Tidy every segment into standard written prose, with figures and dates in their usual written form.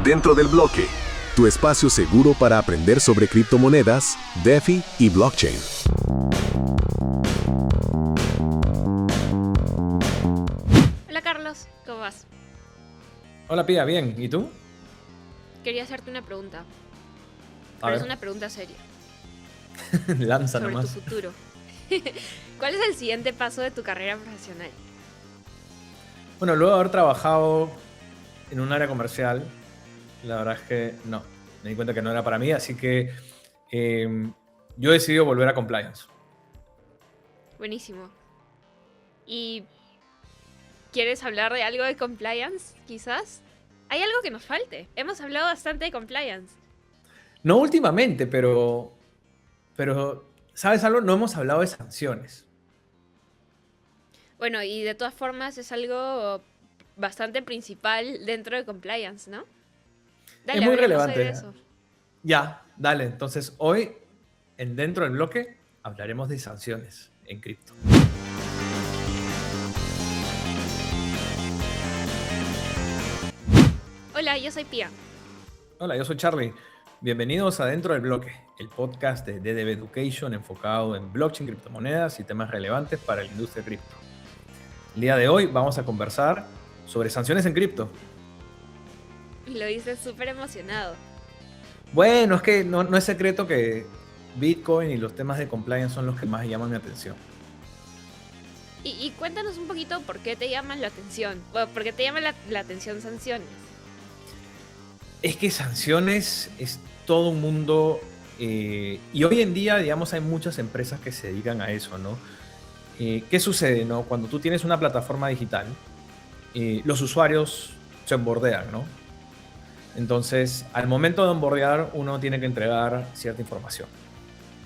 Dentro del bloque, tu espacio seguro para aprender sobre criptomonedas, DeFi y blockchain. Hola Carlos, ¿cómo vas? Hola Pía, bien. ¿Y tú? Quería hacerte una pregunta, A pero es ver, una pregunta seria, lanza sobre tu nomás. futuro. ¿Cuál es el siguiente paso de tu carrera profesional? Bueno, luego de haber trabajado en un área comercial, la verdad es que no, me di cuenta que no era para mí, así que yo he decidido volver a compliance. Buenísimo. ¿Y quieres hablar de algo de compliance, quizás? ¿Hay algo que nos falte? Hemos hablado bastante de compliance. No últimamente, pero ¿sabes algo? No hemos hablado de sanciones. Bueno, y de todas formas es algo bastante principal dentro de compliance, ¿no? Es Dale, muy hablemos hoy de relevante. eso. Ya, dale. Entonces, hoy, dentro del bloque, hablaremos de sanciones en cripto. Hola, yo soy Pia. Hola, yo soy Charlie. Bienvenidos a Dentro del Bloque, el podcast de DDB Education enfocado en blockchain, criptomonedas y temas relevantes para la industria cripto. El día de hoy vamos a conversar sobre sanciones en cripto. Lo dices súper emocionado. Bueno, es que no es secreto que Bitcoin y los temas de compliance son los que más llaman mi atención. Y cuéntanos un poquito por qué te llaman la atención. Bueno, por qué te llaman la atención sanciones. Es que sanciones es todo un mundo y hoy en día, digamos, hay muchas empresas que se dedican a eso, ¿no? ¿Qué sucede, no? Cuando tú tienes una plataforma digital, los usuarios se onboardean, ¿no? Entonces, al momento de onboardear, uno tiene que entregar cierta información.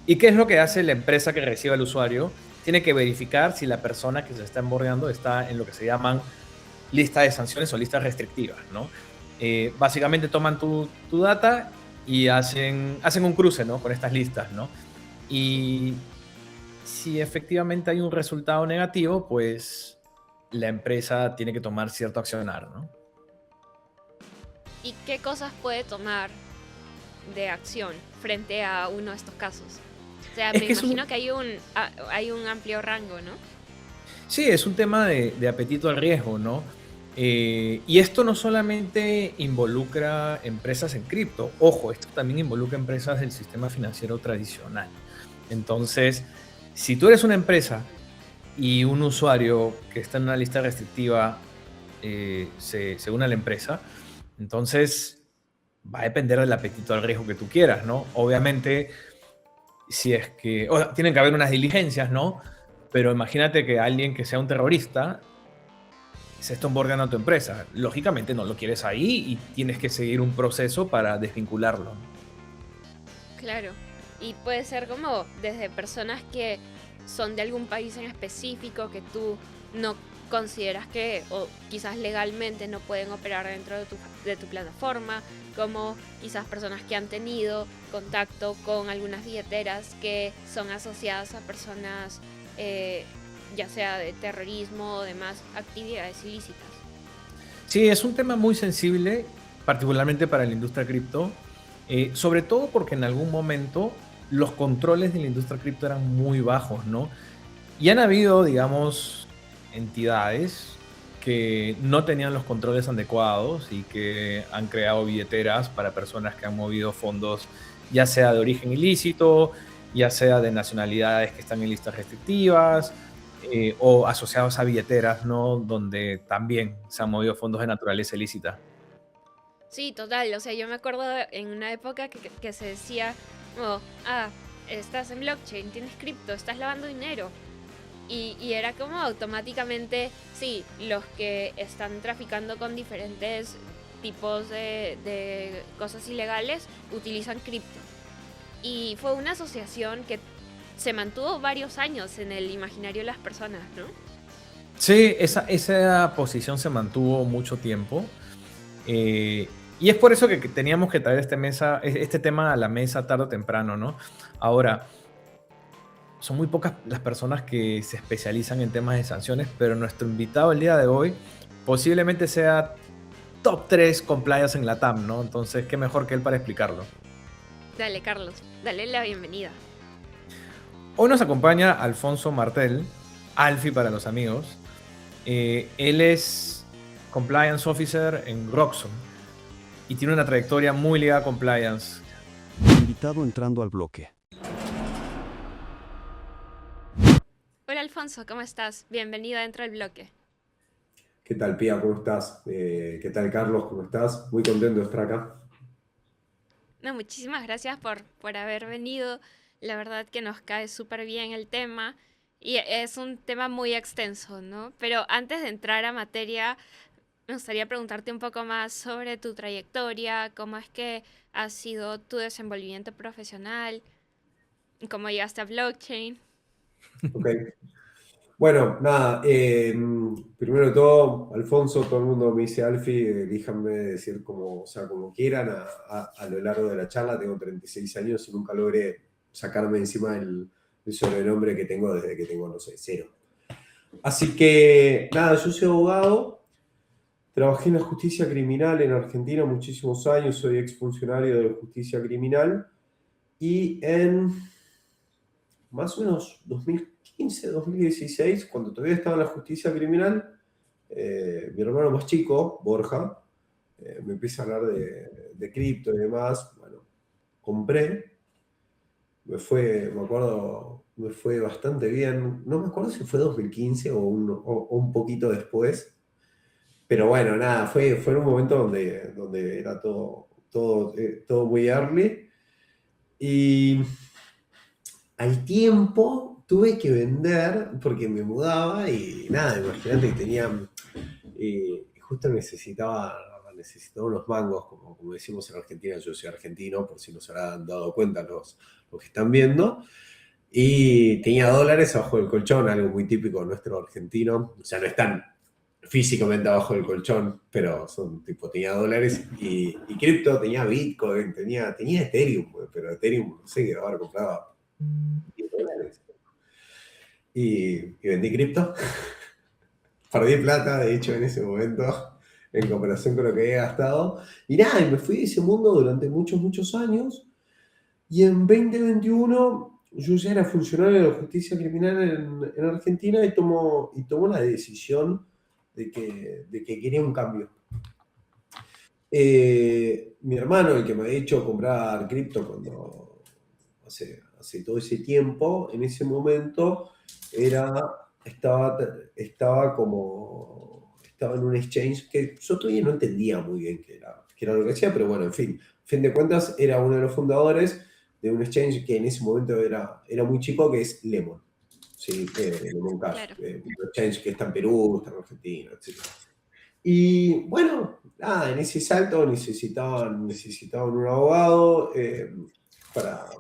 ¿Y qué es lo que hace la empresa que recibe al usuario? Tiene que verificar si la persona que se está onboardeando está en lo que se llaman lista de sanciones o listas restrictivas, ¿no? Básicamente toman tu data y hacen un cruce, ¿no? Con estas listas, ¿no? Y si efectivamente hay un resultado negativo, pues la empresa tiene que tomar cierto accionar, ¿no? ¿Y qué cosas puede tomar de acción frente a uno de estos casos? O sea, Es me que imagino que hay un amplio rango, ¿no? sí, es un tema de apetito al riesgo, ¿no? Y esto no solamente involucra empresas en cripto, ojo, esto también involucra empresas del sistema financiero tradicional. Entonces, si tú eres una empresa y un usuario que está en una lista restrictiva se une a la empresa, entonces va a depender del apetito al riesgo que tú quieras, ¿no? Obviamente, si es que, o sea, tienen que haber unas diligencias, ¿no? Pero imagínate que alguien que sea un terrorista se está onboardando a tu empresa. Lógicamente no lo quieres ahí y tienes que seguir un proceso para desvincularlo. Claro. Y puede ser como desde personas que son de algún país en específico que tú no consideras que, o quizás legalmente no pueden operar dentro de tu plataforma, como quizás personas que han tenido contacto con algunas billeteras que son asociadas a personas, ya sea de terrorismo o demás actividades ilícitas. Sí, es un tema muy sensible, particularmente para la industria cripto, sobre todo porque en algún momento los controles de la industria cripto eran muy bajos, ¿no? Y han habido, digamos, entidades que no tenían los controles adecuados y que han creado billeteras para personas que han movido fondos, ya sea de origen ilícito, ya sea de nacionalidades que están en listas restrictivas, o asociados a billeteras, ¿no? Donde también se han movido fondos de naturaleza ilícita. Sí, total. O sea, yo me acuerdo en una época que se decía, oh, estás en blockchain, tienes cripto, estás lavando dinero. Y era como automáticamente, sí, los que están traficando con diferentes tipos de cosas ilegales utilizan cripto. Y fue una asociación que se mantuvo varios años en el imaginario de las personas, ¿no? Sí, esa posición se mantuvo mucho tiempo. Y es por eso que teníamos que traer este tema a la mesa tarde o temprano, ¿no? Ahora, son muy pocas las personas que se especializan en temas de sanciones, pero nuestro invitado el día de hoy posiblemente sea top 3 compliance en la TAM, ¿no? Entonces, qué mejor que él para explicarlo. Dale, Carlos, dale la bienvenida. Hoy nos acompaña Alfonso Martel, Alfie para los amigos. Él es Compliance Officer en Groxon y tiene una trayectoria muy ligada a Compliance. Invitado entrando al bloque. Hola Alfonso, ¿cómo estás? Bienvenido dentro del bloque. ¿Qué tal, Pía? ¿Cómo estás? ¿Qué tal, Carlos? ¿Cómo estás? Muy contento de estar acá. No, muchísimas gracias por haber venido. La verdad que nos cae súper bien el tema y es un tema muy extenso, ¿no? Pero antes de entrar a materia, me gustaría preguntarte un poco más sobre tu trayectoria, cómo es que ha sido tu desenvolvimiento profesional, cómo llegaste a blockchain. Ok. Bueno, nada, primero de todo, Alfonso, todo el mundo me dice Alfie, elíjanme decir como, o sea, como quieran a lo largo de la charla. Tengo 36 años y nunca logré sacarme encima el sobrenombre que tengo desde que tengo, no sé, 0. Así que, nada, yo soy abogado, trabajé en la justicia criminal en Argentina muchísimos años, soy exfuncionario de la justicia criminal y en más o menos 2015, 2016, cuando todavía estaba en la justicia criminal, mi hermano más chico, Borja, me empieza a hablar de cripto y demás. Bueno, compré, me acuerdo, me fue bastante bien. No me acuerdo si fue 2015 o un poquito después, pero bueno, nada, fue en un momento donde era todo muy early. Y al tiempo tuve que vender porque me mudaba y nada, imagínate que tenía, justo necesitaba unos mangos, como decimos en Argentina. Yo soy argentino, por si no se habrán dado cuenta los que están viendo, y tenía dólares abajo del colchón, algo muy típico nuestro argentino. O sea, no están físicamente abajo del colchón, pero son tipo, tenía dólares y cripto, tenía Bitcoin, tenía Ethereum, pero Ethereum no sé qué haber comprado $10. Y vendí cripto. Perdí plata, de hecho, en ese momento, en comparación con lo que había gastado. Y nada, y me fui de ese mundo durante muchos, muchos años. Y en 2021 yo ya era funcionario de la justicia criminal en Argentina y tomo la decisión de que quería un cambio. Mi hermano, el que me había hecho comprar cripto cuando hace todo ese tiempo, en ese momento estaba en un exchange que yo todavía no entendía muy bien qué era lo que hacía, pero bueno, en fin de cuentas era uno de los fundadores de un exchange que en ese momento era muy chico, que es Lemon. Sí, Lemon Cash, Claro. un exchange que está en Perú, está en Argentina, etc. Y bueno, nada, en ese salto necesitaban un abogado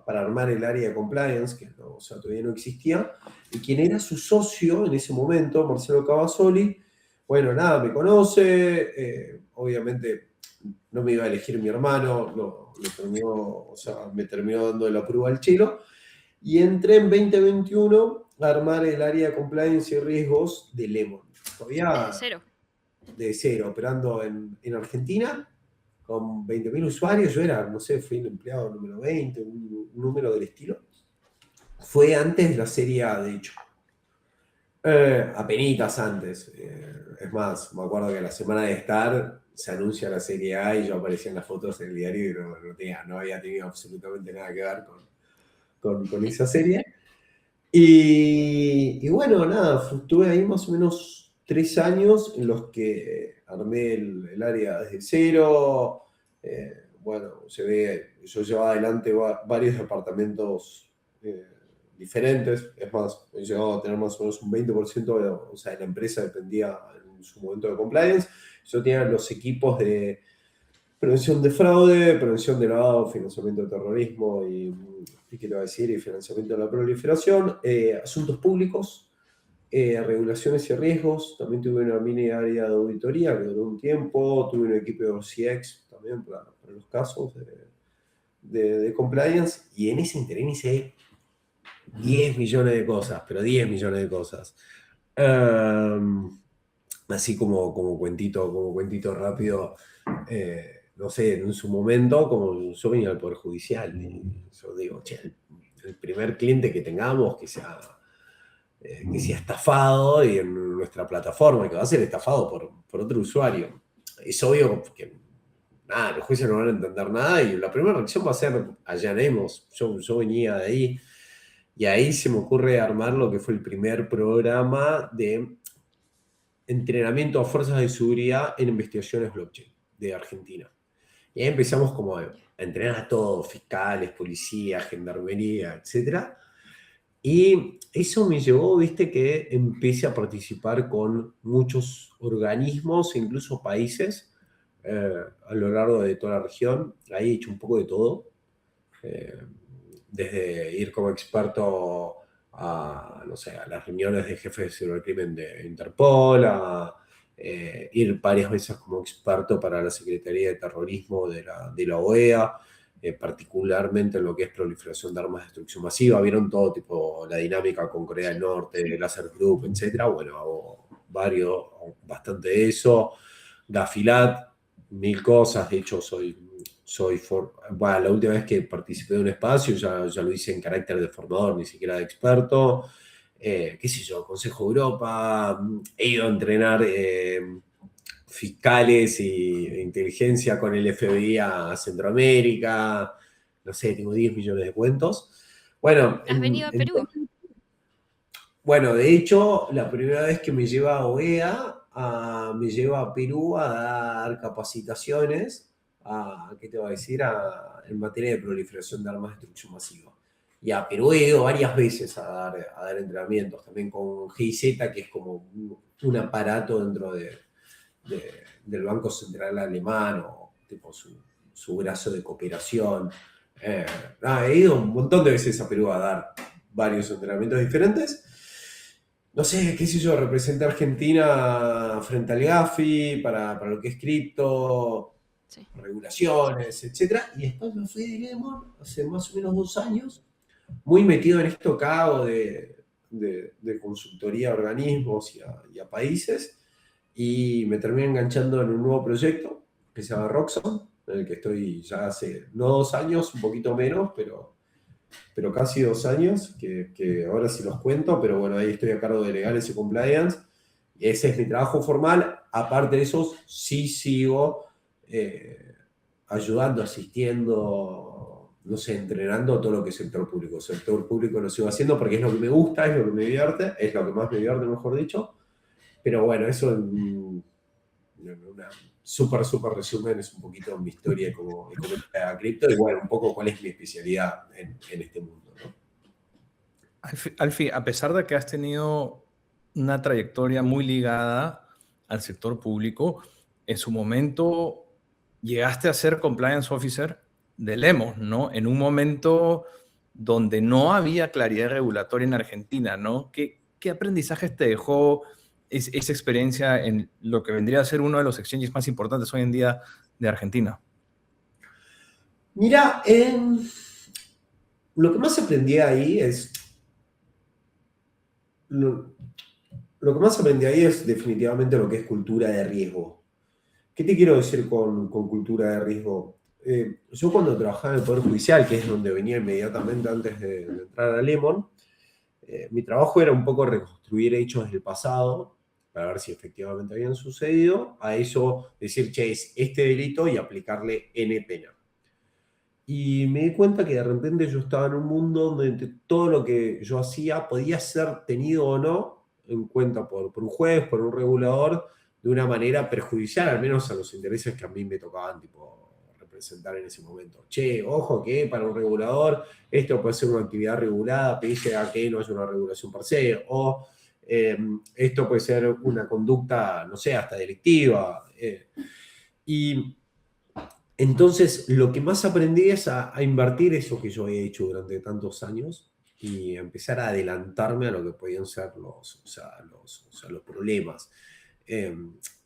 para armar el área de compliance, que no, o sea, todavía no existía. Y quien era su socio en ese momento, Marcelo Cavazzoli, bueno, nada, me conoce. Obviamente no me iba a elegir mi hermano, no, me terminó dando el apruebo al chelo. Y entré en 2021 a armar el área de compliance y riesgos de Lemon. Todavía Desde cero. de 0, operando en Argentina, con 20.000 usuarios. Yo era, no sé, fui el empleado número 20, un número del estilo. Fue antes de la Serie A, de hecho. Apenitas antes. Es más, me acuerdo que la semana de estar se anuncia la Serie A y yo aparecía en las fotos en el diario y no había tenido absolutamente nada que ver con esa serie. Y bueno, nada, estuve ahí más o menos 3 años en los que armé el área desde cero. Bueno, yo llevaba adelante varios departamentos diferentes. Es más, he llegado a tener más o menos un 20% o sea, la empresa dependía en su momento de compliance. Yo tenía los equipos de prevención de fraude, prevención de lavado, financiamiento de terrorismo y qué te va a decir, y financiamiento de la proliferación, asuntos públicos, regulaciones y riesgos. También tuve una mini área de auditoría que duró un tiempo. Tuve un equipo de OCX también para los casos de compliance. Y en ese interín hice 10 millones de cosas, pero 10 millones de cosas. así como cuentito rápido, no sé, en su momento, como yo venía al Poder Judicial, y yo digo, che, el primer cliente que tengamos que sea estafado y en nuestra plataforma, que va a ser estafado por otro usuario. Es obvio que nada, los jueces no van a entender nada y la primera reacción va a ser allanemos. Yo venía de ahí y ahí se me ocurre armar lo que fue el primer programa de entrenamiento a fuerzas de seguridad en investigaciones blockchain de Argentina. Y ahí empezamos como a entrenar a todos, fiscales, policías, gendarmería, etcétera. Y eso me llevó, viste, que empecé a participar con muchos organismos e incluso países a lo largo de toda la región. Ahí he hecho un poco de todo, eh, desde ir como experto a, no sé, a las reuniones de jefes de cibercrimen de Interpol, a ir varias veces como experto para la Secretaría de Terrorismo de la OEA, particularmente en lo que es proliferación de armas de destrucción masiva. Vieron todo tipo, la dinámica con Corea del Norte, Laser Group, etcétera. Bueno, hago bastante de eso. Gafilat, mil cosas. De hecho, bueno, la última vez que participé de un espacio ya lo hice en carácter de formador, ni siquiera de experto. Qué sé yo, Consejo de Europa. He ido a entrenar fiscales e inteligencia con el FBI a Centroamérica. No sé, tengo 10 millones de cuentos. Bueno, ¿Has venido a Perú? bueno, de hecho, la primera vez que me lleva a OEA, me lleva a Perú a dar capacitaciones, ¿qué te voy a decir? En materia de proliferación de armas de destrucción masiva. Y a Perú he ido varias veces a dar entrenamientos, también con GIZ, que es como un aparato dentro del Banco Central Alemán, o tipo su brazo de cooperación. He ido un montón de veces a Perú a dar varios entrenamientos diferentes. No sé, qué sé yo, representé a Argentina frente al Gafi para lo que es cripto, Sí. regulaciones, etc. Y después me fui de Lemon hace más o menos 2 años, muy metido en esto que hago de consultoría a organismos y a países, y me terminé enganchando en un nuevo proyecto que se llama Roxxon, en el que estoy ya hace, no 2 años, un poquito menos, pero casi 2 años, que ahora sí los cuento, pero bueno, ahí estoy a cargo de legales y compliance, y ese es mi trabajo formal. Aparte de eso, sí sigo ayudando, asistiendo, no sé, entrenando todo lo que es sector público. El sector público lo sigo haciendo porque es lo que me gusta, es lo que me divierte, es lo que más me divierte, mejor dicho. Pero bueno, eso en una súper resumen es un poquito mi historia como economista de cripto y bueno, un poco cuál es mi especialidad en este mundo, ¿no? Alfie, a pesar de que has tenido una trayectoria muy ligada al sector público, en su momento llegaste a ser compliance officer de Lemos, ¿no? En un momento donde no había claridad regulatoria en Argentina, ¿no? ¿Qué aprendizajes te dejó esa experiencia en lo que vendría a ser uno de los exchanges más importantes hoy en día de Argentina? Mira, lo que más aprendí ahí es... Lo que más aprendí ahí es definitivamente lo que es cultura de riesgo. ¿Qué te quiero decir con cultura de riesgo? Yo cuando trabajaba en el Poder Judicial, que es donde venía inmediatamente antes de entrar a Lemon, mi trabajo era un poco reconstruir hechos del pasado para ver si efectivamente habían sucedido, a eso decir, che, es este delito y aplicarle N pena. Y me di cuenta que de repente yo estaba en un mundo donde todo lo que yo hacía podía ser tenido o no en cuenta por un juez, por un regulador, de una manera perjudicial, al menos a los intereses que a mí me tocaban tipo, representar en ese momento. Che, ojo que para un regulador esto puede ser una actividad regulada, pese a que no es una regulación per se, o esto puede ser una conducta, no sé, hasta delictiva. Y entonces lo que más aprendí es a invertir eso que yo he hecho durante tantos años y empezar a adelantarme a lo que podían ser los problemas.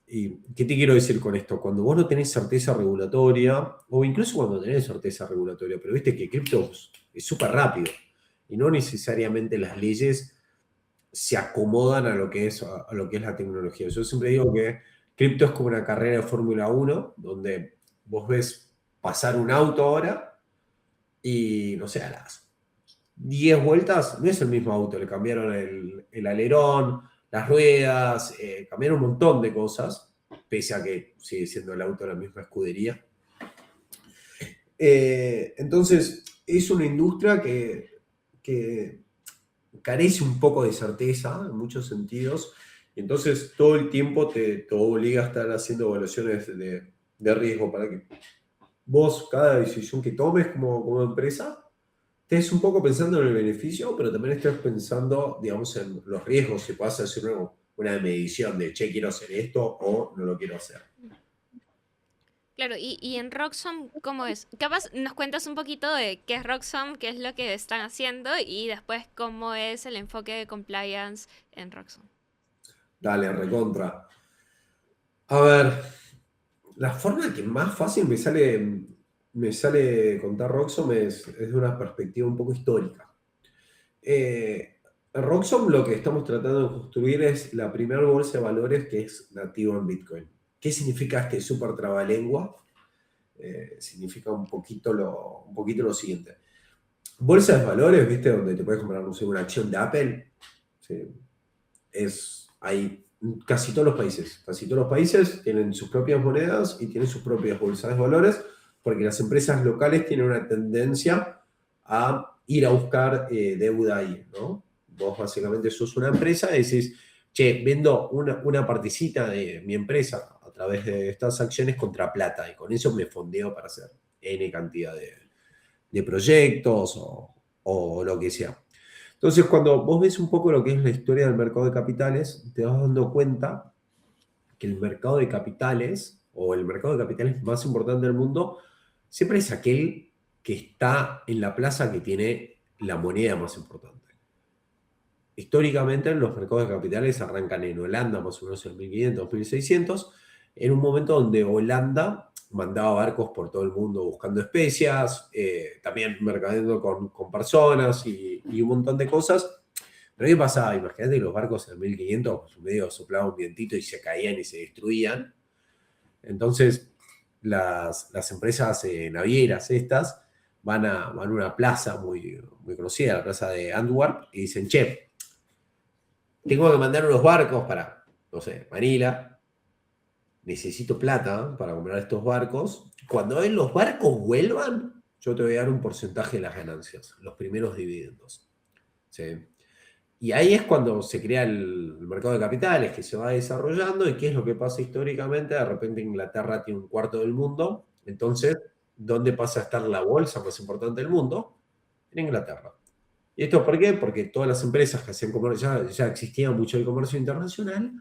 ¿Y qué te quiero decir con esto? Cuando vos no tenés certeza regulatoria, o incluso cuando tenés certeza regulatoria, pero viste que cripto es súper rápido y no necesariamente las leyes se acomodan a lo que es la tecnología. Yo siempre digo que cripto es como una carrera de Fórmula 1, donde vos ves pasar un auto ahora y, no sé, a las 10 vueltas no es el mismo auto, le cambiaron el alerón, las ruedas, cambiaron un montón de cosas, pese a que sigue siendo el auto la misma escudería. Entonces, es una industria que carece un poco de certeza en muchos sentidos, y entonces todo el tiempo te obliga a estar haciendo evaluaciones de riesgo para que vos, cada decisión que tomes como empresa, estés un poco pensando en el beneficio, pero también estés pensando, digamos, en los riesgos, si puedes hacer una medición de, che, quiero hacer esto o no lo quiero hacer. Claro, y en Roxxon, ¿cómo es? Capaz nos cuentas un poquito de qué es Roxxon, qué es lo que están haciendo y después cómo es el enfoque de compliance en Roxxon. Dale, recontra. A ver, la forma que más fácil me sale contar Roxxon es de una perspectiva un poco histórica. En Roxxon lo que estamos tratando de construir es la primera bolsa de valores que es nativa en Bitcoin. ¿Qué significa este súper trabalengua? Significa un poquito lo siguiente. Bolsas de valores, ¿viste? Donde te puedes comprar, no sé, una acción de Apple. ¿Sí? Hay casi todos los países. Casi todos los países tienen sus propias monedas y tienen sus propias bolsas de valores, porque las empresas locales tienen una tendencia a ir a buscar deuda ahí, ¿no? Vos básicamente sos una empresa y decís, che, vendo una partecita de mi empresa a través de estas acciones contra plata, y con eso me fondeo para hacer N cantidad de proyectos o lo que sea. Entonces, cuando vos ves un poco lo que es la historia del mercado de capitales, te vas dando cuenta que el mercado de capitales, o el mercado de capitales más importante del mundo, siempre es aquel que está en la plaza que tiene la moneda más importante. Históricamente, los mercados de capitales arrancan en Holanda, más o menos en 1500, 1600, en un momento donde Holanda mandaba barcos por todo el mundo buscando especias, también mercadeando con personas y un montón de cosas. Pero ¿qué pasaba? Imagínate que los barcos en 1500 pues, medio soplaba un vientito y se caían y se destruían. Entonces, las empresas navieras estas van a una plaza muy, muy conocida, la plaza de Antwerp, y dicen, che, tengo que mandar unos barcos para, no sé, Manila, necesito plata para comprar estos barcos. Cuando los barcos vuelvan, yo te voy a dar un porcentaje de las ganancias, los primeros dividendos. ¿Sí? Y ahí es cuando se crea el mercado de capitales, que se va desarrollando. ¿Y qué es lo que pasa históricamente? De repente Inglaterra tiene un cuarto del mundo. Entonces, ¿dónde pasa a estar la bolsa más importante del mundo? En Inglaterra. ¿Y esto por qué? Porque todas las empresas que hacían comercio, ya existía mucho el comercio internacional.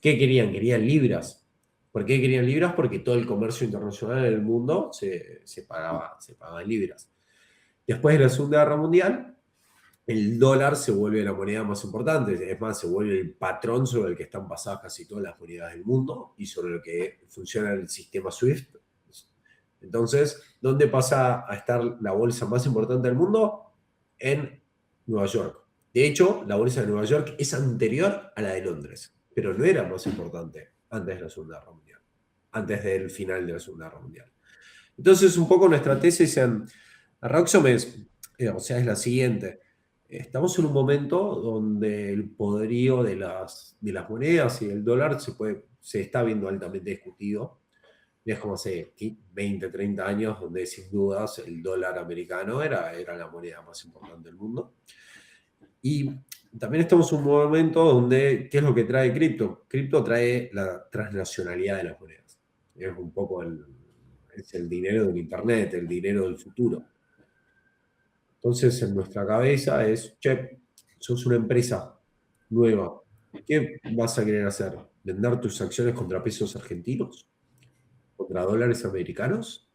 ¿Qué querían? Querían libras. ¿Por qué querían libras? Porque todo el comercio internacional en el mundo se pagaba en libras. Después de la Segunda Guerra Mundial, el dólar se vuelve la moneda más importante. Es más, se vuelve el patrón sobre el que están basadas casi todas las monedas del mundo y sobre el que funciona el sistema SWIFT. Entonces, ¿dónde pasa a estar la bolsa más importante del mundo? En Nueva York. De hecho, la bolsa de Nueva York es anterior a la de Londres, pero no era más importante antes de la Segunda Guerra Mundial, antes del final de la Segunda Guerra Mundial. Entonces, un poco nuestra tesis en Roxxon es la siguiente. Estamos en un momento donde el poderío de las monedas y el dólar se está viendo altamente discutido. Y es como hace 20, 30 años, donde sin dudas el dólar americano era la moneda más importante del mundo. Y también estamos en un momento donde, ¿qué es lo que trae cripto? Cripto trae la transnacionalidad de las monedas. Es un poco es el dinero del Internet, el dinero del futuro. Entonces, en nuestra cabeza es, che, sos una empresa nueva. ¿Qué vas a querer hacer? ¿Vender tus acciones contra pesos argentinos? ¿Contra dólares americanos?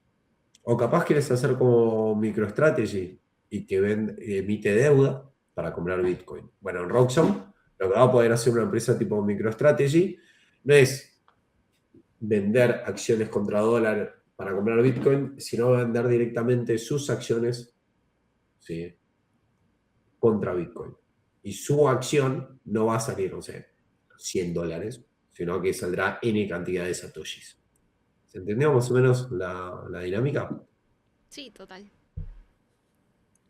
O capaz quieres hacer como MicroStrategy y que emite deuda para comprar Bitcoin. Bueno, en Roxxon lo que va a poder hacer una empresa tipo MicroStrategy no es vender acciones contra dólar para comprar Bitcoin, sino vender directamente sus acciones, ¿sí?, contra Bitcoin. Y su acción no va a salir, no sé, $100, sino que saldrá N cantidad de satoshis. ¿Se entendió más o menos la dinámica? Sí, total.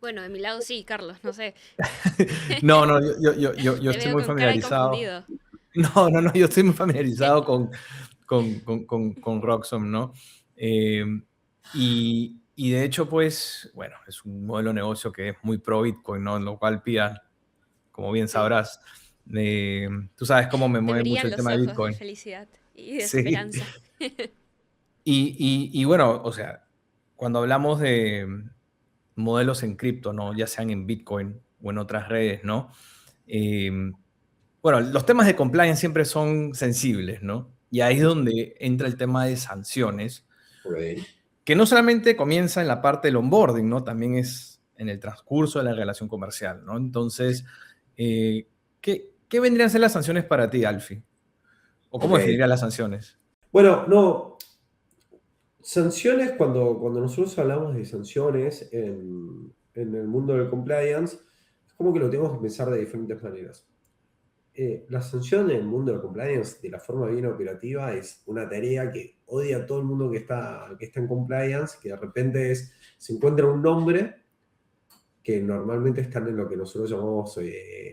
Bueno, de mi lado sí, Carlos, no sé. No, no, yo Te estoy veo muy con cara de familiarizado. confundido. No, yo estoy muy familiarizado con Roxxon, ¿no? Y de hecho, pues, bueno, es un modelo de negocio que es muy pro Bitcoin, ¿no? En lo cual, Pia, como bien sabrás, tú sabes cómo me Te mueve mucho brillan el los tema de ojos de Bitcoin. felicidad y de Sí. esperanza. Y bueno, o sea, cuando hablamos de modelos en cripto, ¿no? Ya sean en Bitcoin o en otras redes, ¿no? Eh, bueno, los temas de compliance siempre son sensibles, ¿no? Y ahí es donde entra el tema de sanciones, Ok. que no solamente comienza en la parte del onboarding, ¿no? También es en el transcurso de la relación comercial, ¿no? Entonces, ¿qué vendrían a ser las sanciones para ti, Alfie? ¿O cómo Ok. definirías las sanciones? Bueno, no. Sanciones, cuando nosotros hablamos de sanciones en el mundo del compliance, es como que lo tenemos que pensar de diferentes maneras. La sanción en el mundo del compliance, de la forma bien operativa, es una tarea que odia a todo el mundo que está en compliance, que de repente se encuentra un nombre que normalmente están en lo que nosotros llamamos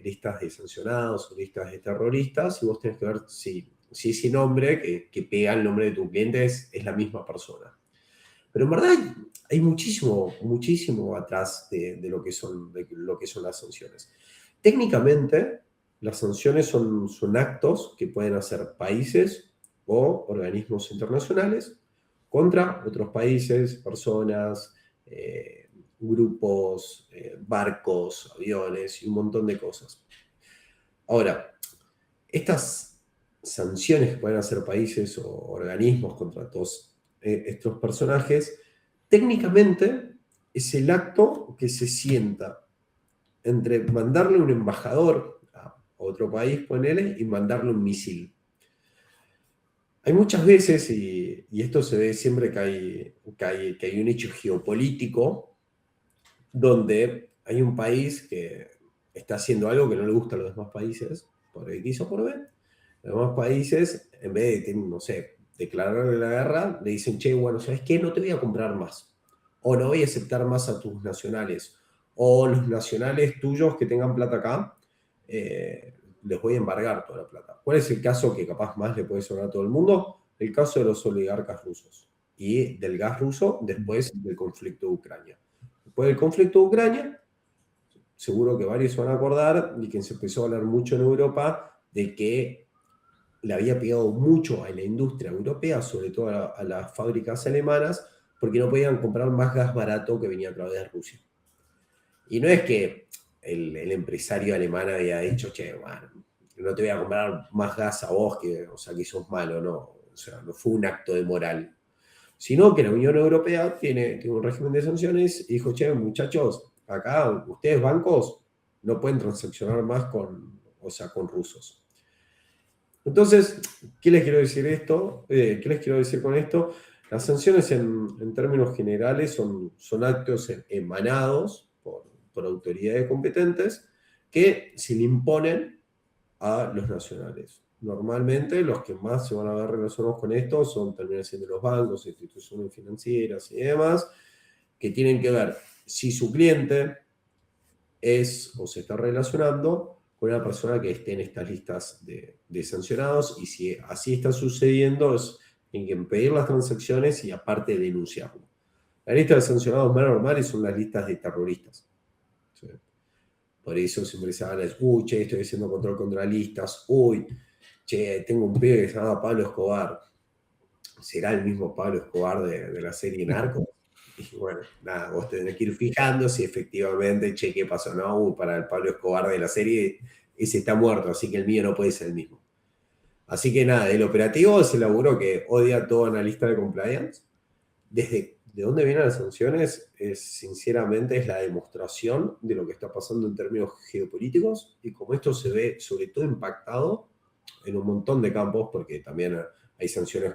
listas de sancionados o listas de terroristas, y vos tenés que ver si ese nombre que pega el nombre de tu cliente es la misma persona. Pero en verdad hay muchísimo, muchísimo atrás de lo que son las sanciones. Técnicamente, las sanciones son actos que pueden hacer países o organismos internacionales contra otros países, personas, grupos, barcos, aviones y un montón de cosas. Ahora, estas sanciones que pueden hacer países o organismos contra todos estos personajes, técnicamente es el acto que se sienta entre mandarle un embajador a otro país, ponele, y mandarle un misil. Hay muchas veces, y esto se ve siempre que hay un hecho geopolítico, donde hay un país que está haciendo algo que no le gusta a los demás países, por X o por B. Los demás países, en vez de, no sé, declararle la guerra, le dicen, che, bueno, ¿sabes qué? No te voy a comprar más. O no voy a aceptar más a tus nacionales. O los nacionales tuyos que tengan plata acá, les voy a embargar toda la plata. ¿Cuál es el caso que capaz más le puede sonar a todo el mundo? El caso de los oligarcas rusos. Y del gas ruso después del conflicto de Ucrania. Después del conflicto de Ucrania, seguro que varios se van a acordar de que se empezó a hablar mucho en Europa de que le había pegado mucho a la industria europea, sobre todo a las fábricas alemanas, porque no podían comprar más gas barato que venía a través de Rusia. Y no es que el empresario alemán había dicho, che, bueno, no te voy a comprar más gas a vos, o sea, que sos malo, no. O sea, no fue un acto de moral. Sino que la Unión Europea tiene un régimen de sanciones y dijo, che, muchachos, acá ustedes bancos no pueden transaccionar más con rusos. Entonces, ¿qué les quiero decir esto? ¿Qué les quiero decir con esto? Las sanciones en términos generales son actos emanados por autoridades competentes que se le imponen a los nacionales. Normalmente los que más se van a ver relacionados con esto terminan siendo los bancos, instituciones financieras y demás, que tienen que ver si su cliente es o se está relacionando con una persona que esté en estas listas de sancionados, y si así está sucediendo es en que impedir las transacciones y aparte denunciarlo. La lista de sancionados más normales son las listas de terroristas. ¿Sí? Por eso siempre se habla, uy, che, estoy haciendo control contra listas, uy, che, tengo un pibe que se llama Pablo Escobar. ¿Será el mismo Pablo Escobar de la serie Narcos? Y bueno, nada, vos tenés que ir fijando si efectivamente, che, ¿qué pasó? No, para el Pablo Escobar de la serie, ese está muerto, así que el mío no puede ser el mismo. Así que nada, el operativo es el laburo que odia todo analista de compliance. Desde de dónde vienen las sanciones, sinceramente, es la demostración de lo que está pasando en términos geopolíticos y cómo esto se ve sobre todo impactado en un montón de campos, porque también hay sanciones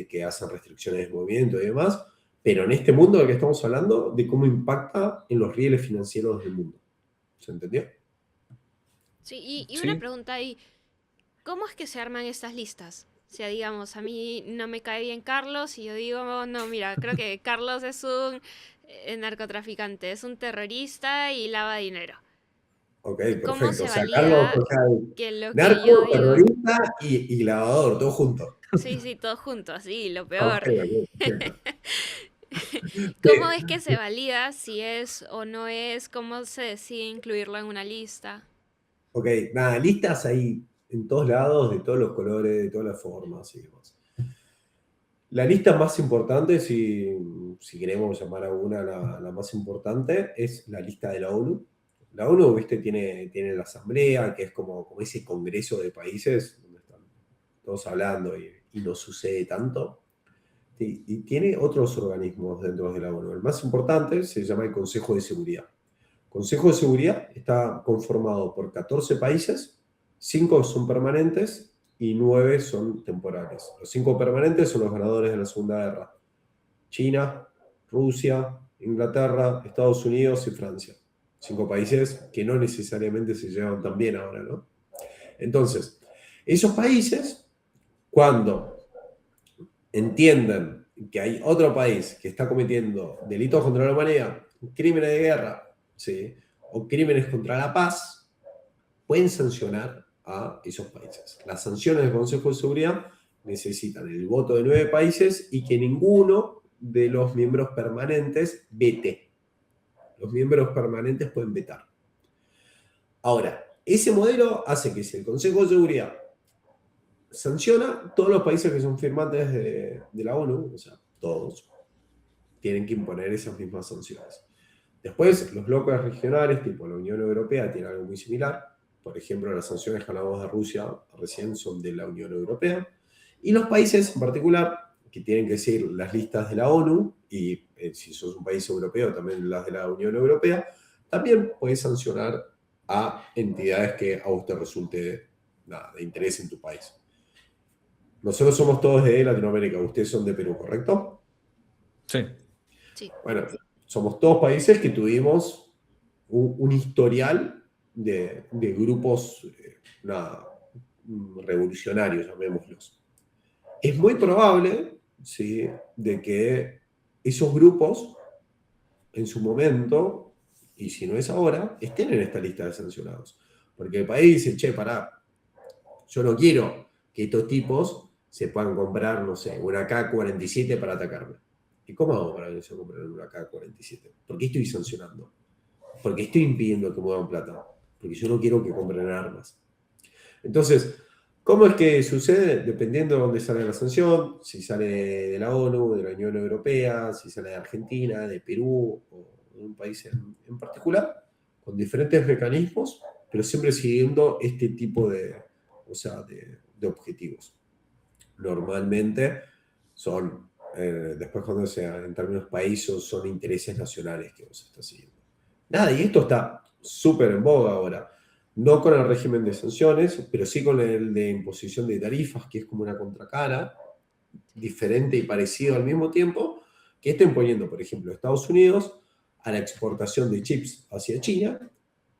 que hacen restricciones de movimiento y demás, pero en este mundo del que estamos hablando, de cómo impacta en los rieles financieros del mundo. ¿Se entendió? Sí, y una Sí. pregunta ahí, ¿cómo es que se arman estas listas? O sea, digamos, a mí no me cae bien Carlos y yo digo, "Oh, no, mira, creo que Carlos es un narcotraficante, es un terrorista y lava dinero. Ok, ¿Y cómo perfecto. O se sea, Carlos, valida o sea, que lo que yo narco, digo, terrorista y lavador, todo junto. sí, sí, todo junto, así, lo Ok, peor? ok, perfecto. ¿Cómo es Sí, que se valida si es o no es? ¿Cómo se decide incluirlo en una lista? ok, nada, listas ahí en todos lados, de todos los colores, de todas las formas y demás. La lista más importante, si queremos llamar a una la más importante, es la lista de la ONU. La ONU, viste, tiene la asamblea, que es como ese congreso de países donde están todos hablando y no sucede tanto. Y tiene otros organismos dentro de la ONU. El más importante se llama el Consejo de Seguridad. El Consejo de Seguridad está conformado por 14 países, 5 son permanentes y 9 son temporales. Los 5 permanentes son los ganadores de la Segunda Guerra. China, Rusia, Inglaterra, Estados Unidos y Francia. 5 países que no necesariamente se llevan tan bien ahora, ¿no? Entonces, esos países, cuando entiendan que hay otro país que está cometiendo delitos contra la humanidad, crímenes de guerra, ¿sí? O crímenes contra la paz, pueden sancionar a esos países. Las sanciones del Consejo de Seguridad necesitan el voto de 9 países y que ninguno de los miembros permanentes vete. Los miembros permanentes pueden vetar. Ahora, ese modelo hace que si el Consejo de Seguridad sanciona, todos los países que son firmantes de la ONU, o sea, todos, tienen que imponer esas mismas sanciones. Después, los bloques regionales, tipo la Unión Europea, tienen algo muy similar. Por ejemplo, las sanciones que hablamos de Rusia recién son de la Unión Europea. Y los países en particular, que tienen que seguir las listas de la ONU, y si sos un país europeo, también las de la Unión Europea, también puedes sancionar a entidades que a usted resulte nada, de interés en tu país. Nosotros somos todos de Latinoamérica, ustedes son de Perú, ¿correcto? Sí. Sí. Bueno, somos todos países que tuvimos un historial de grupos nada, revolucionarios, llamémoslos. Es muy probable, ¿sí?, de que esos grupos, en su momento, y si no es ahora, estén en esta lista de sancionados. Porque el país dice, che, pará, yo no quiero que estos tipos se puedan comprar, no sé, una K-47 para atacarme. ¿Y cómo hago para que se compren una K-47? ¿Por qué estoy sancionando? Porque estoy impidiendo que muevan plata. Porque yo no quiero que compren armas. Entonces, ¿cómo es que sucede? Dependiendo de dónde sale la sanción, si sale de la ONU, de la Unión Europea, si sale de Argentina, de Perú o de un país en particular, con diferentes mecanismos, pero siempre siguiendo este tipo o sea, de objetivos. Normalmente son, después cuando sea en términos países, son intereses nacionales que vos estás siguiendo. Nada, y esto está súper en boga ahora. No con el régimen de sanciones, pero sí con el de imposición de tarifas, que es como una contracara, diferente y parecido al mismo tiempo, que está imponiendo, por ejemplo, Estados Unidos a la exportación de chips hacia China,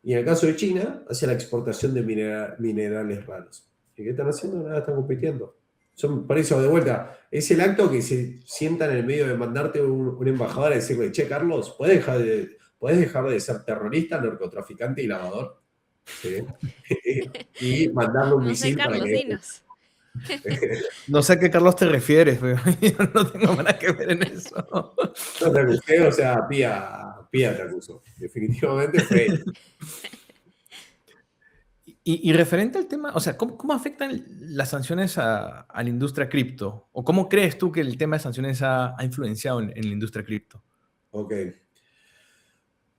y en el caso de China, hacia la exportación de minerales raros. ¿Y qué están haciendo? Nada, están compitiendo. Son, por eso, de vuelta, es el acto que se sientan en el medio de mandarte un embajador a decirle, che, Carlos, ¿puedes dejar de ser terrorista, narcotraficante y lavador? ¿Sí? Y mandarle un No sé, misil para Carlos, que... dinos. No sé a qué Carlos te refieres, pero yo no tengo nada que ver en eso. No te acusé, o sea, Pía te acusó. Definitivamente fue él. Y referente al tema, o sea, ¿cómo afectan las sanciones a la industria cripto? ¿O cómo crees tú que el tema de sanciones ha influenciado en la industria cripto? Ok.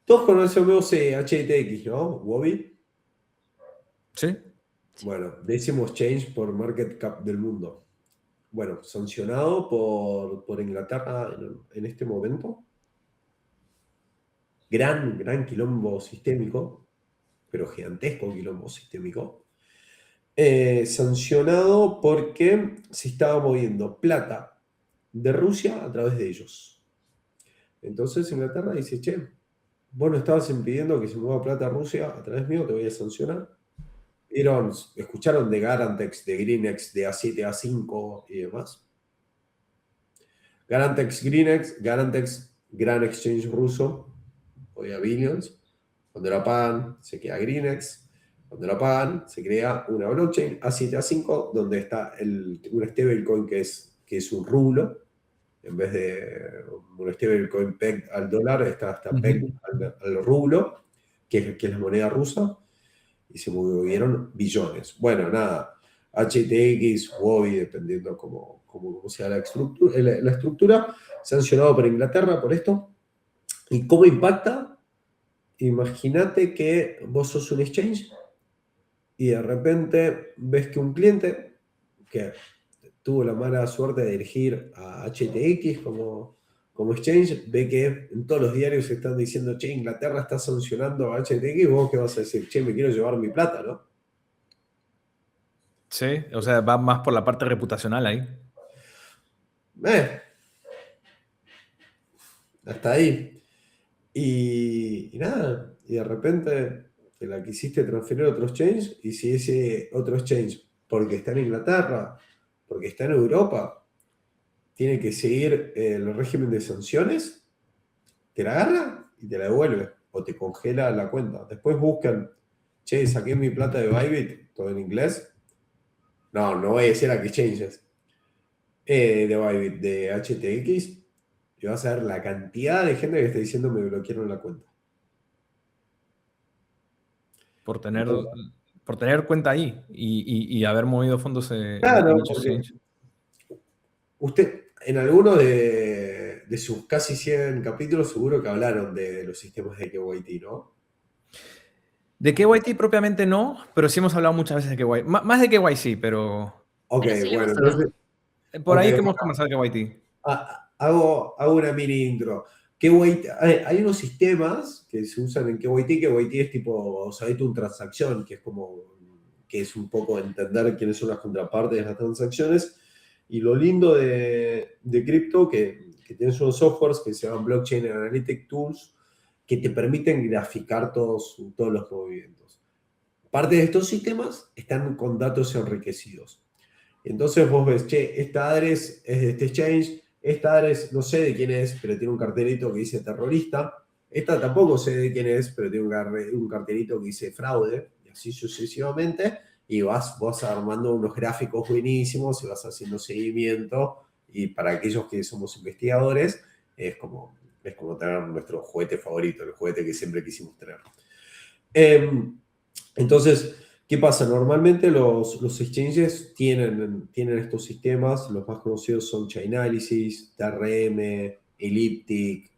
Todos conocemos HTX, ¿no? Wobby. ¿Sí? Sí. Bueno, décimo exchange por market cap del mundo. Bueno, sancionado por Inglaterra en este momento. Gran quilombo sistémico, pero gigantesco quilombo sistémico. Sancionado porque se estaba moviendo plata de Rusia a través de ellos. Entonces Inglaterra dice, che, vos no estabas impidiendo que se mueva plata a Rusia a través mío, te voy a sancionar. ¿Escucharon de Garantex, de Greenex, de A7, A5 y demás? Garantex, Greenex, Garantex, Gran Exchange ruso, hoy a Billions. Cuando la pagan, se queda Greenex. Cuando la pagan, se crea una blockchain A7, A5, donde está un stablecoin que es un rublo. En vez de un stablecoin peg al dólar, está peg al rublo, que es la moneda rusa, y se movieron billones. Bueno, nada, HTX, Huobi, dependiendo cómo sea la estructura, sancionado por Inglaterra por esto. ¿Y cómo impacta? Imagínate que vos sos un exchange y de repente ves que un cliente que tuvo la mala suerte de elegir a HTX como exchange, ve que en todos los diarios están diciendo, che, Inglaterra está sancionando a HTX, vos qué vas a decir, che, me quiero llevar mi plata, ¿no? Sí, o sea, va más por la parte reputacional ahí. Hasta ahí. Y nada, y de repente te la quisiste transferir a otro exchange, y si ese otro exchange, porque está en Inglaterra, porque está en Europa, tiene que seguir el régimen de sanciones, te la agarra y te la devuelve, o te congela la cuenta. Después buscan, che, saqué mi plata de Bybit, todo en inglés. No voy a decir a qué exchanges. De Bybit, de HTX, y vas a ver la cantidad de gente que está diciendo me bloquearon la cuenta. Por tener, Entonces, por tener cuenta ahí y haber movido fondos en claro, dicho porque exchange. usted, en alguno de sus casi 100 capítulos, seguro que hablaron de los sistemas de KYT, ¿no? De KYT propiamente no, pero sí hemos hablado muchas veces de KYT. Más de KYC, pero Ok, Pero sí lo bueno, hemos pero hablado. entonces, por ok, ahí que hemos conversado de KYT. hago una mini intro. Hay unos sistemas que se usan en KYT. KYT es tipo, sabes, un transacción, que es como, que es un poco entender quiénes son las contrapartes de las transacciones. Y lo lindo de cripto, que tienes unos softwares que se llaman Blockchain Analytic Tools, que te permiten graficar todos los movimientos. Parte de estos sistemas están con datos enriquecidos. Entonces vos ves, che, esta address es de este exchange, esta address no sé de quién es, pero tiene un cartelito que dice terrorista, esta tampoco sé de quién es, pero tiene un cartelito que dice fraude, y así sucesivamente, y vas armando unos gráficos buenísimos y vas haciendo seguimiento, y para aquellos que somos investigadores, es como tener nuestro juguete favorito, el juguete que siempre quisimos tener. Entonces, ¿qué pasa? Normalmente los exchanges tienen estos sistemas, los más conocidos son Chainalysis, TRM, Elliptic,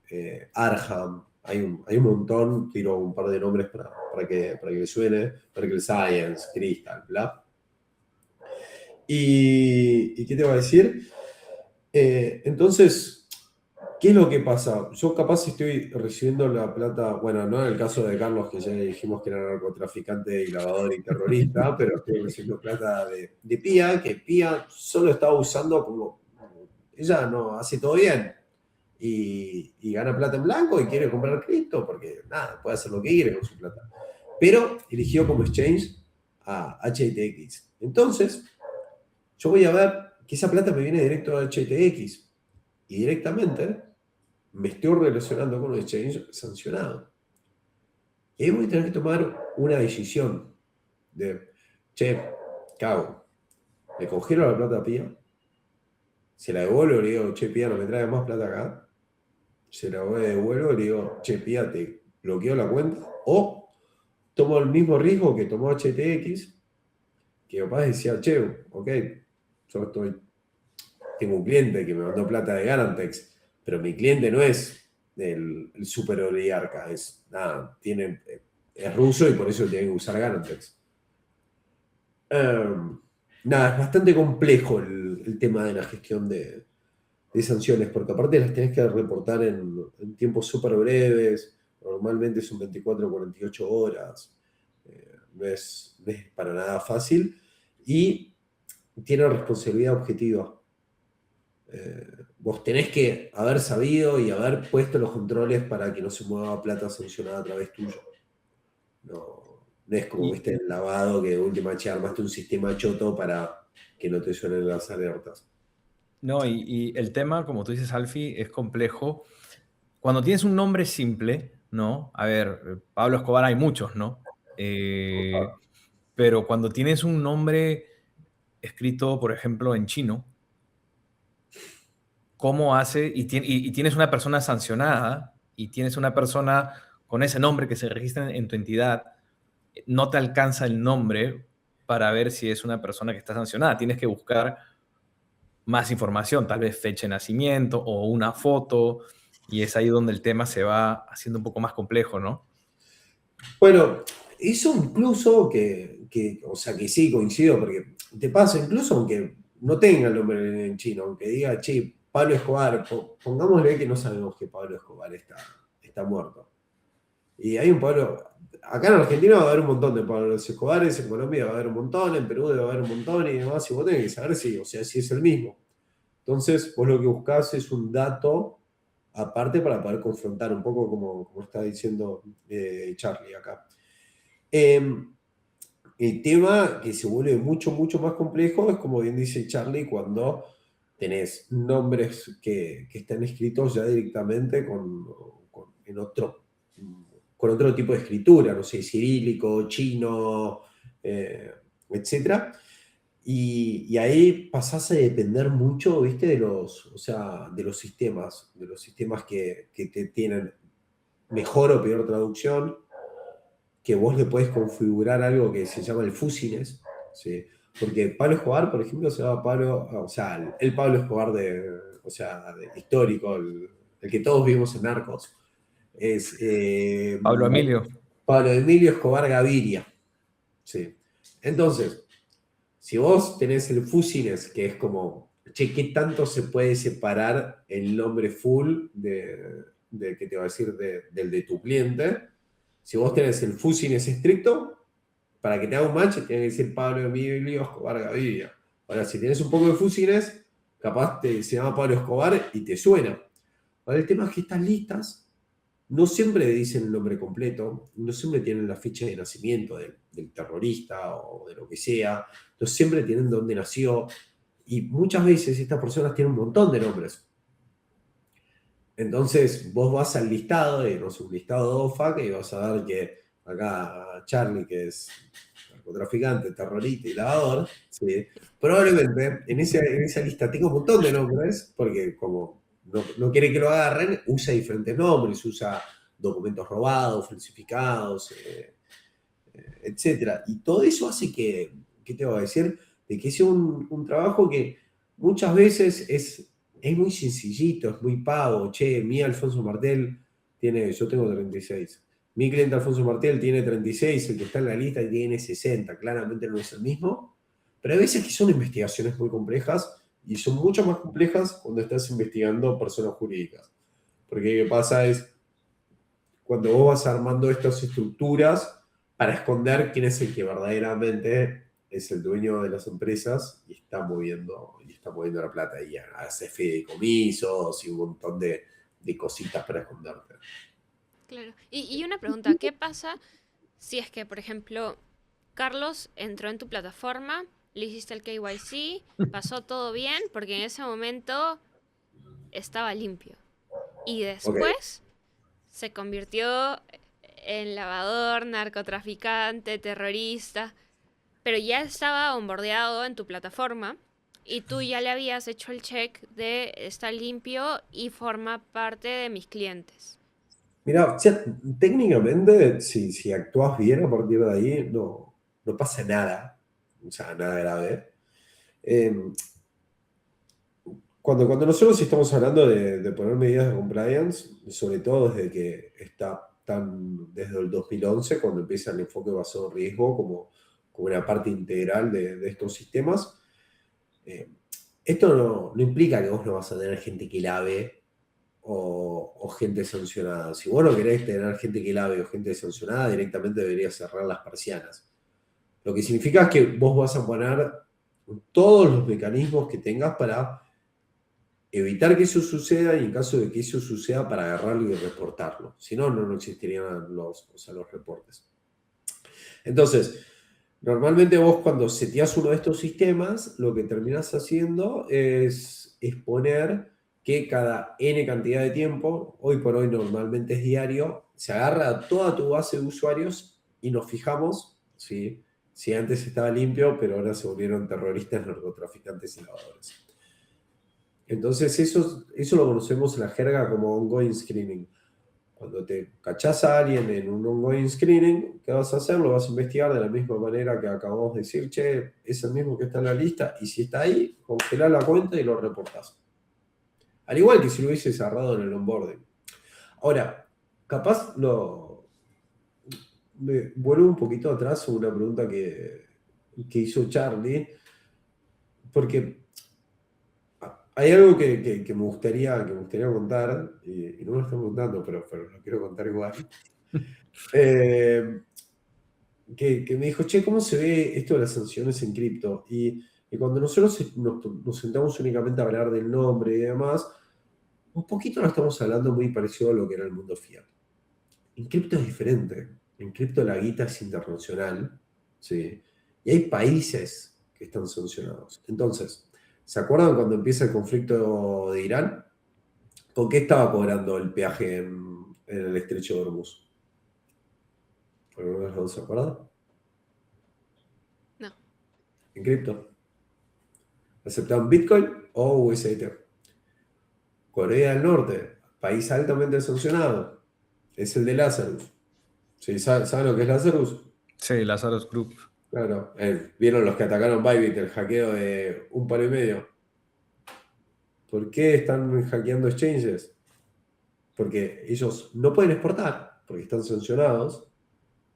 Arham, hay un montón, tiro un par de nombres para que les suene, Berkeley Science, Crystal, bla. ¿Y qué te va a decir? Entonces, ¿qué es lo que pasa? Yo capaz estoy recibiendo la plata, bueno, no en el caso de Carlos, que ya dijimos que era narcotraficante y lavador y terrorista, pero estoy recibiendo plata de Pía, que Pía solo estaba usando como, ella no hace todo bien y gana plata en blanco y quiere comprar cripto, porque nada, puede hacer lo que quiere con su plata. Pero eligió como exchange a HTX. Entonces, yo voy a ver que esa plata me viene directo a HTX y directamente me estoy relacionando con un exchange sancionado. Y ahí voy a tener que tomar una decisión de, che, ¿qué hago? ¿Le congelo la plata a Pía? ¿Se la devuelvo? Le digo, che, Pía, no me trae más plata acá. Se la devuelvo, le digo, che, Pía, te bloqueo la cuenta. O tomo el mismo riesgo que tomó HTX, que capaz decía, che, ok, yo tengo un cliente que me mandó plata de Garantex, pero mi cliente no es el super oligarca, es ruso y por eso tiene que usar Garantex. Nada, es bastante complejo el tema de la gestión de sanciones, porque aparte las tenés que reportar en tiempos súper breves, normalmente son 24 o 48 horas, no es para nada fácil, y tiene responsabilidad objetiva. Vos tenés que haber sabido y haber puesto los controles para que no se mueva plata sancionada a través tuyo. No es como, Y, viste, el lavado que de última che, armaste un sistema choto para que no te suenen las alertas. no, y el tema, como tú dices, Alfie, es complejo. Cuando tienes un nombre simple, ¿no? A ver, Pablo Escobar hay muchos, ¿no? Pero cuando tienes un nombre escrito, por ejemplo, en chino, ¿cómo hace? Y tienes una persona sancionada y tienes una persona con ese nombre que se registra en tu entidad, no te alcanza el nombre para ver si es una persona que está sancionada. Tienes que buscar más información, tal vez fecha de nacimiento o una foto, y es ahí donde el tema se va haciendo un poco más complejo, ¿no? Bueno, eso incluso o sea, que sí, coincido, porque te pasa incluso aunque no tenga el nombre en chino, aunque diga, che, Pablo Escobar, pongámosle que no sabemos que Pablo Escobar está muerto. Y hay un Pablo, acá en Argentina va a haber un montón de Pablos Escobares, en Colombia va a haber un montón, en Perú debe haber un montón y demás, y vos tenés que saber si, o sea, si es el mismo. Entonces, vos lo que buscás es un dato aparte para poder confrontar un poco como está diciendo Charlie acá. El tema que se vuelve mucho, mucho más complejo es, como bien dice Charlie, cuando tenés nombres que están escritos ya directamente con otro tipo de escritura, no sé, cirílico, chino, eh, etc. Y ahí pasás a depender mucho, ¿viste? O sea, de los sistemas que te tienen mejor o peor traducción, que vos le podés configurar algo que se llama el fusines, ¿sí? Porque Pablo Escobar, por ejemplo, se llama Pablo, o sea, el Pablo Escobar o sea, histórico, el que todos vimos en Narcos, es Pablo Emilio. Pablo Emilio Escobar Gaviria, ¿sí? Entonces, si vos tenés el fusines, que es como, che, ¿qué tanto se puede separar el nombre full ¿qué te va a decir? Del de tu cliente? Si vos tenés el fusines estricto, para que te haga un match, tiene que decir Pablo Emilio Escobar Gaviria. Ahora, si tenés un poco de fusines, capaz se llama Pablo Escobar y te suena. Ahora, el tema es que estas listas no siempre dicen el nombre completo, no siempre tienen la fecha de nacimiento del terrorista o de lo que sea, no siempre tienen dónde nació, y muchas veces estas personas tienen un montón de nombres. Entonces vos vas al listado, no sé, un listado de OFAC, y vas a ver que acá Charlie, que es narcotraficante, terrorista y lavador, ¿sí? Probablemente en esa lista tenga un montón de nombres, porque como no quiere que lo agarren, usa diferentes nombres, usa documentos robados, falsificados, etc. Y todo eso hace que, ¿qué te voy a decir? De que sea un trabajo que muchas veces es muy sencillito, es muy pavo. Che, mi Alfonso Martel yo tengo 36. Mi cliente Alfonso Martel tiene 36, el que está en la lista tiene 60. Claramente no es el mismo. Pero hay veces que son investigaciones muy complejas y son mucho más complejas cuando estás investigando personas jurídicas. Porque lo que pasa es, cuando vos vas armando estas estructuras para esconder quién es el que verdaderamente es el dueño de las empresas y está moviendo la plata y hace fideicomisos y un montón de cositas para esconderte. Claro. Y una pregunta, ¿qué pasa si es que, por ejemplo, Carlos entró en tu plataforma, le hiciste el KYC, pasó todo bien, porque en ese momento estaba limpio? Y Ok. después se convirtió en lavador, narcotraficante, terrorista, pero ya estaba onboardeado en tu plataforma y tú ya le habías hecho el check de está limpio y forma parte de mis clientes. Mira, o sea, técnicamente, si actúas bien a partir de ahí, no pasa nada. O sea, nada grave. Eh, cuando nosotros estamos hablando de poner medidas de compliance, sobre todo desde el 2011, cuando empieza el enfoque basado en riesgo como una parte integral de estos sistemas, eh, esto no implica que vos no vas a tener gente que lave o gente sancionada. Si vos no querés tener gente que lave o gente sancionada, directamente deberías cerrar las persianas. Lo que significa es que vos vas a poner todos los mecanismos que tengas para evitar que eso suceda, y en caso de que eso suceda, para agarrarlo y reportarlo. Si no, no existirían o sea, los reportes. Entonces, normalmente vos cuando seteás uno de estos sistemas, lo que terminás haciendo es poner que cada N cantidad de tiempo, hoy por hoy normalmente es diario, se agarra toda tu base de usuarios y nos fijamos si antes estaba limpio, pero ahora se volvieron terroristas, narcotraficantes y lavadores. Entonces eso lo conocemos en la jerga como ongoing screening. Cuando te cachás a alguien en un ongoing screening, ¿qué vas a hacer? Lo vas a investigar de la misma manera que acabamos de decir, che, es el mismo que está en la lista, y si está ahí, congelás la cuenta y lo reportás. Al igual que si lo hubiese cerrado en el onboarding. Ahora, capaz me vuelvo un poquito atrás sobre una pregunta que hizo Charlie, porque hay algo que me gustaría contar, y no me lo están contando, pero lo quiero contar igual. Que me dijo, che, ¿cómo se ve esto de las sanciones en cripto? Y cuando nosotros nos sentamos únicamente a hablar del nombre y demás, un poquito lo estamos hablando muy parecido a lo que era el mundo fiat. En cripto es diferente. En cripto la guita es internacional, ¿sí? Y hay países que están sancionados. Entonces, ¿se acuerdan cuando empieza el conflicto de Irán? ¿Con qué estaba cobrando el peaje en el estrecho de Hormuz? ¿Alguno de los dos se acuerda? No. En cripto. ¿Aceptaban Bitcoin o USDT? Corea del Norte, país altamente sancionado, es el de Lazarus. ¿Sí? ¿Saben lo que es Lazarus? Sí, Lazarus Group. Claro, vieron los que atacaron Bybit, el hackeo de un palo y medio. ¿Por qué están hackeando exchanges? Porque ellos no pueden exportar, porque están sancionados.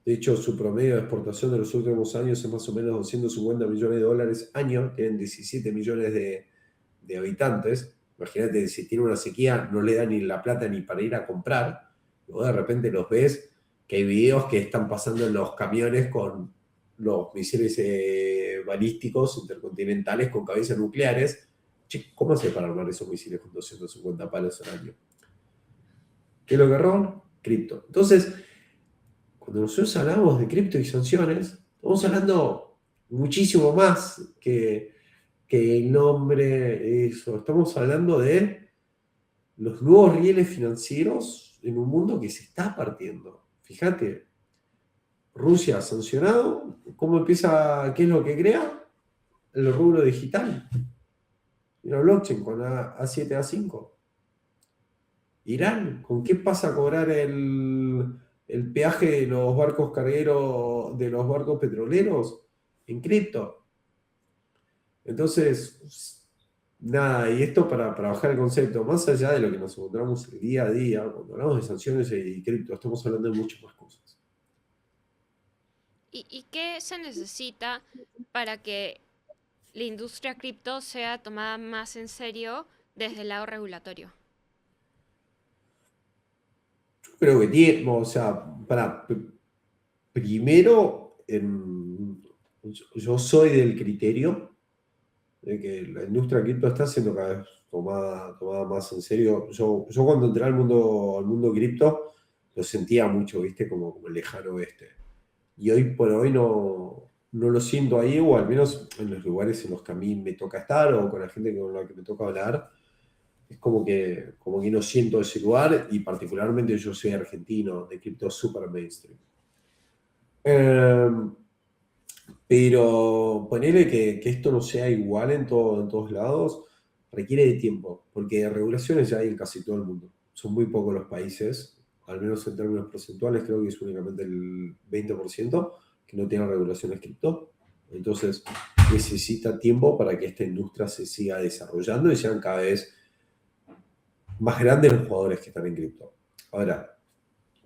De hecho, su promedio de exportación de los últimos años es más o menos 250 millones de dólares año. Tienen 17 millones de habitantes. Imagínate, si tiene una sequía, no le da ni la plata ni para ir a comprar. Luego de repente los ves que hay videos que están pasando en los camiones con los misiles balísticos intercontinentales con cabezas nucleares. Che, ¿cómo hace para armar esos misiles con 250 palos al año? ¿Qué es lo que roban? Cripto. Entonces, cuando nosotros hablamos de cripto y sanciones, estamos hablando muchísimo más que el nombre, eso. Estamos hablando de los nuevos rieles financieros en un mundo que se está partiendo. Fíjate, Rusia sancionado, ¿cómo empieza? ¿Qué es lo que crea? El rubro digital. Y la blockchain con A7, A5. Irán, ¿con qué pasa a cobrar el peaje de los barcos cargueros, de los barcos petroleros? En cripto. Entonces, nada, y esto para bajar el concepto, más allá de lo que nos encontramos el día a día, cuando hablamos de sanciones y cripto, estamos hablando de muchas más cosas. ¿Y qué se necesita para que la industria cripto sea tomada más en serio desde el lado regulatorio? Yo creo que tiene, o sea, primero, yo soy del criterio de que la industria cripto está siendo cada vez tomada más en serio. Yo cuando entré al mundo cripto, lo sentía mucho, ¿viste? Como el lejano oeste. Y hoy por hoy no lo siento ahí, o al menos en los lugares en los que a mí me toca estar, o con la gente con la que me toca hablar. Es como que no siento ese lugar, y particularmente yo soy argentino, de cripto super mainstream. Pero ponerle que esto no sea igual en todos lados requiere de tiempo, porque regulaciones ya hay en casi todo el mundo. Son muy pocos los países, al menos en términos porcentuales, creo que es únicamente el 20% que no tienen regulaciones cripto. Entonces necesita tiempo para que esta industria se siga desarrollando y sean cada vez más grandes los jugadores que están en cripto. Ahora,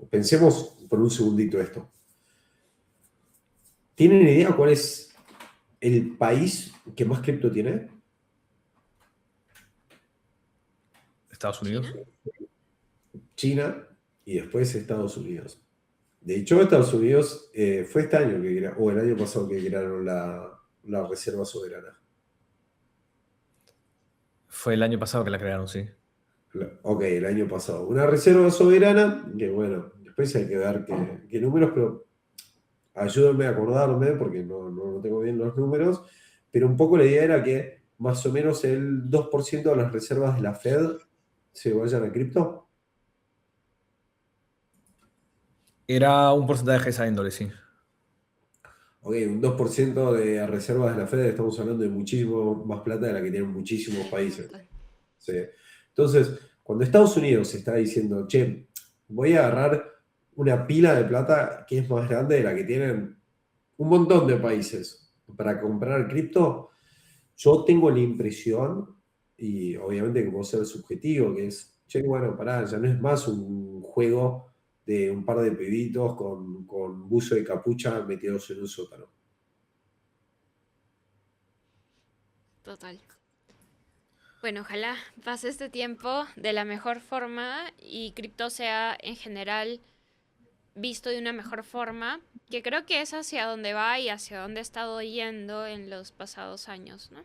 pensemos por un segundito esto. ¿Tienen idea cuál es el país que más cripto tiene? Estados Unidos. China y después Estados Unidos. De hecho, Estados Unidos fue este año o el año pasado que crearon la Reserva Soberana. Fue el año pasado que la crearon, sí. Ok, el año pasado. Una reserva soberana, que bueno, después hay que ver qué números, pero ayúdenme a acordarme porque no tengo bien los números, pero un poco la idea era que más o menos el 2% de las reservas de la Fed se vayan a cripto. Era un porcentaje de esa índole, sí. Ok, un 2% de reservas de la Fed, estamos hablando de muchísimo más plata de la que tienen muchísimos países. Sí. Entonces, cuando Estados Unidos está diciendo, che, voy a agarrar una pila de plata que es más grande de la que tienen un montón de países para comprar cripto, yo tengo la impresión, y obviamente que puedo ser subjetivo, que es, che, bueno, pará, ya no es más un juego de un par de pibitos con buzo y capucha metidos en un sótano. Total. Bueno, ojalá pase este tiempo de la mejor forma y cripto sea en general visto de una mejor forma, que creo que es hacia donde va y hacia donde ha estado yendo en los pasados años, ¿no?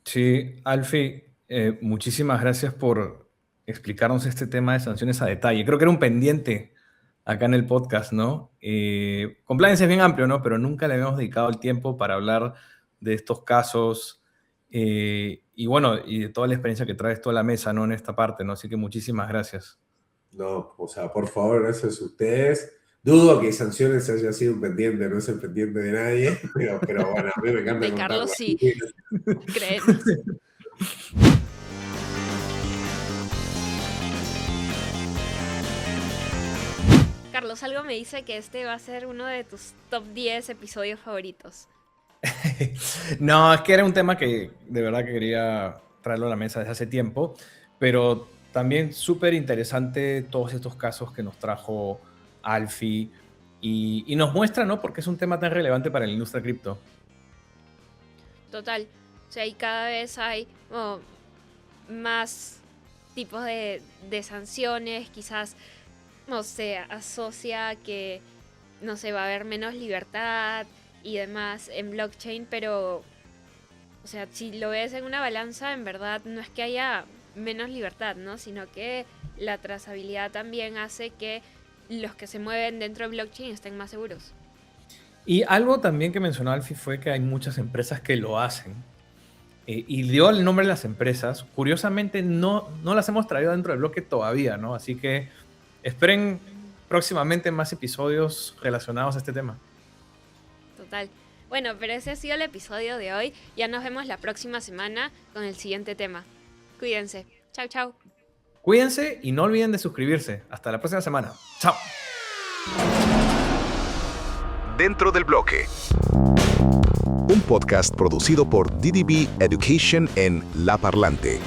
Sí, Alfie, muchísimas gracias por explicarnos este tema de sanciones a detalle. Creo que era un pendiente acá en el podcast, ¿no? Compliance es bien amplio, ¿no? Pero nunca le habíamos dedicado el tiempo para hablar de estos casos y bueno, y de toda la experiencia que traes toda la mesa, ¿no? En esta parte, ¿no? Así que muchísimas gracias. No, o sea, por favor, gracias a ustedes. Dudo que sanciones haya sido un pendiente, no es el pendiente de nadie, pero bueno, a mí me encanta De contarlo. Carlos sí, créenos. Carlos, algo me dice que este va a ser uno de tus top 10 episodios favoritos. No, es que era un tema que de verdad que quería traerlo a la mesa desde hace tiempo, pero también súper interesante todos estos casos que nos trajo Alfie y nos muestra, ¿no? Porque es un tema tan relevante para la industria cripto. Total. O sea, y cada vez hay más tipos de sanciones, quizás, no sé, asocia que, no sé, va a haber menos libertad y demás en blockchain, pero, o sea, si lo ves en una balanza, en verdad no es que haya menos libertad, ¿no? Sino que la trazabilidad también hace que los que se mueven dentro de blockchain estén más seguros. Y algo también que mencionó Alfie fue que hay muchas empresas que lo hacen. Y dio el nombre de las empresas. Curiosamente, no las hemos traído dentro del bloque todavía, ¿no? Así que esperen próximamente más episodios relacionados a este tema. Total. Bueno, pero ese ha sido el episodio de hoy. Ya nos vemos la próxima semana con el siguiente tema. Cuídense. Chau, chau. Cuídense y no olviden de suscribirse. Hasta la próxima semana. Chao. Dentro del bloque. Un podcast producido por DDB Education en La Parlante.